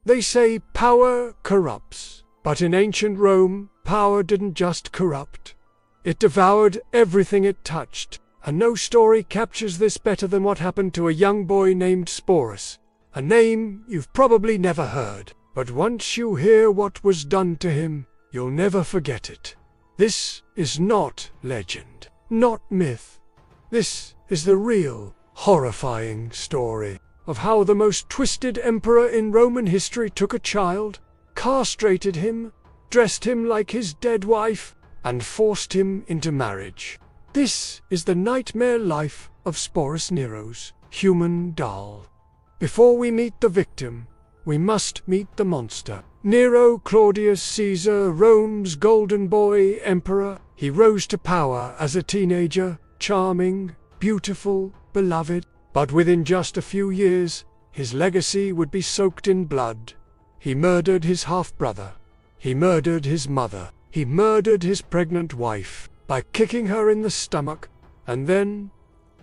They say power corrupts, but in ancient Rome, power didn't just corrupt. It devoured everything it touched, and no story captures this better than what happened to a young boy named Sporus, a name you've probably never heard, but once you hear what was done to him, you'll never forget it. This is not legend, not myth. This is the real, horrifying story of how the most twisted emperor in Roman history took a child, castrated him, dressed him like his dead wife, and forced him into marriage. This is the nightmare life of Sporus Nero's human doll. Before we meet the victim, we must meet the monster. Nero Claudius Caesar, Rome's golden boy emperor. He rose to power as a teenager, charming, beautiful, beloved. But within just a few years, his legacy would be soaked in blood. He murdered his half-brother. He murdered his mother. He murdered his pregnant wife by kicking her in the stomach. And then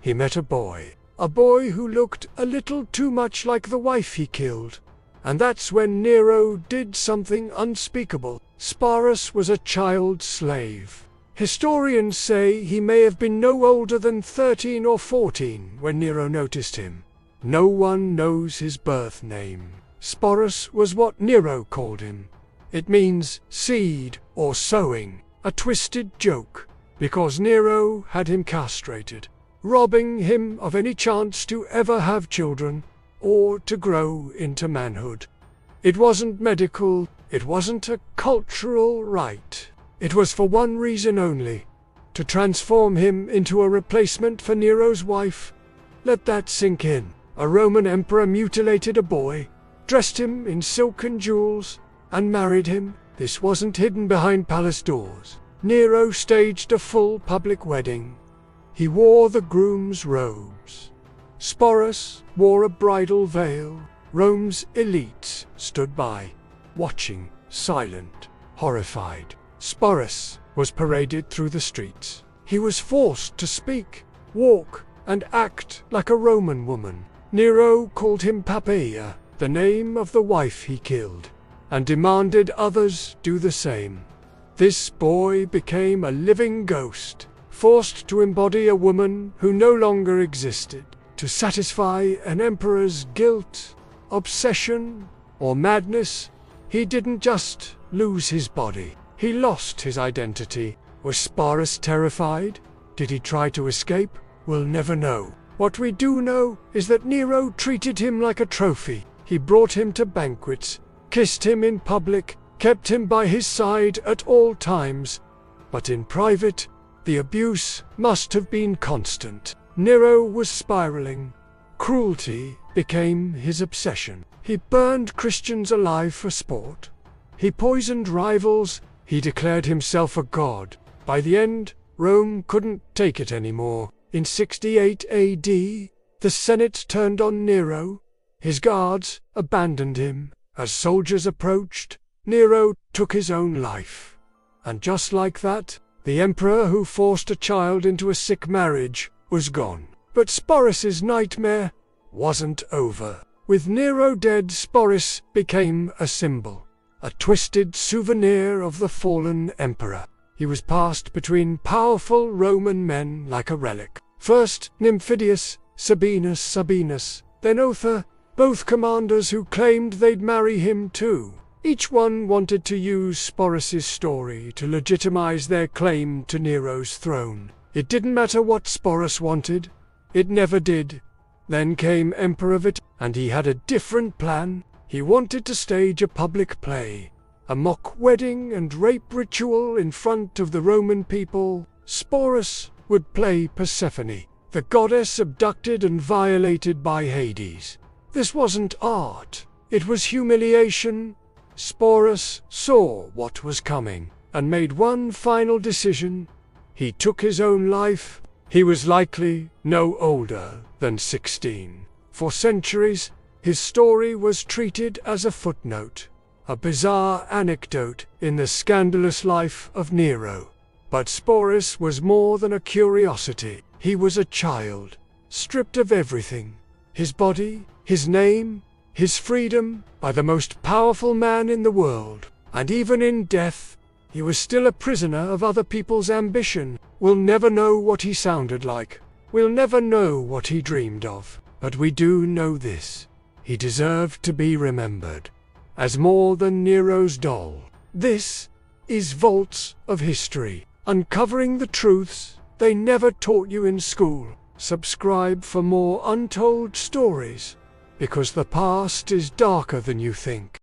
he met a boy who looked a little too much like the wife he killed. And that's when Nero did something unspeakable. Sporus was a child slave. Historians say he may have been no older than 13 or 14 when Nero noticed him. No one knows his birth name. Sporus was what Nero called him. It means seed or sowing, a twisted joke, because Nero had him castrated, robbing him of any chance to ever have children or to grow into manhood. It wasn't medical, it wasn't a cultural rite. It was for one reason only, to transform him into a replacement for Nero's wife. Let that sink in. A Roman emperor mutilated a boy, dressed him in silk and jewels, and married him. This wasn't hidden behind palace doors. Nero staged a full public wedding. He wore the groom's robes. Sporus wore a bridal veil. Rome's elites stood by, watching, silent, horrified. Sporus was paraded through the streets. He was forced to speak, walk, and act like a Roman woman. Nero called him Papaia, the name of the wife he killed, and demanded others do the same. This boy became a living ghost, forced to embody a woman who no longer existed, to satisfy an emperor's guilt, obsession, or madness. He didn't just lose his body. He lost his identity. Was Sporus terrified? Did he try to escape? We'll never know. What we do know is that Nero treated him like a trophy. He brought him to banquets, kissed him in public, kept him by his side at all times. But in private, the abuse must have been constant. Nero was spiraling. Cruelty became his obsession. He burned Christians alive for sport. He poisoned rivals. He declared himself a god. By the end, Rome couldn't take it anymore. In 68 AD, the Senate turned on Nero. His guards abandoned him. As soldiers approached, Nero took his own life. And just like that, the emperor who forced a child into a sick marriage was gone. But Sporus's nightmare wasn't over. With Nero dead, Sporus became a symbol, a twisted souvenir of the fallen emperor. He was passed between powerful Roman men like a relic. First Nymphidius, Sabinus, then Otho, both commanders who claimed they'd marry him too. Each one wanted to use Sporus's story to legitimize their claim to Nero's throne. It didn't matter what Sporus wanted. It never did. Then came Emperor Vitellius, and he had a different plan. He wanted to stage a public play, a mock wedding and rape ritual in front of the Roman people. Sporus would play Persephone, the goddess abducted and violated by Hades. This wasn't art, it was humiliation. Sporus saw what was coming and made one final decision. He took his own life. He was likely no older than 16. For centuries, his story was treated as a footnote, a bizarre anecdote in the scandalous life of Nero. But Sporus was more than a curiosity. He was a child, stripped of everything: his body, his name, his freedom by the most powerful man in the world. And even in death, he was still a prisoner of other people's ambition. We'll never know what he sounded like. We'll never know what he dreamed of. But we do know this: he deserved to be remembered as more than Nero's doll. This is Vaults of History, uncovering the truths they never taught you in school. Subscribe for more untold stories, because the past is darker than you think.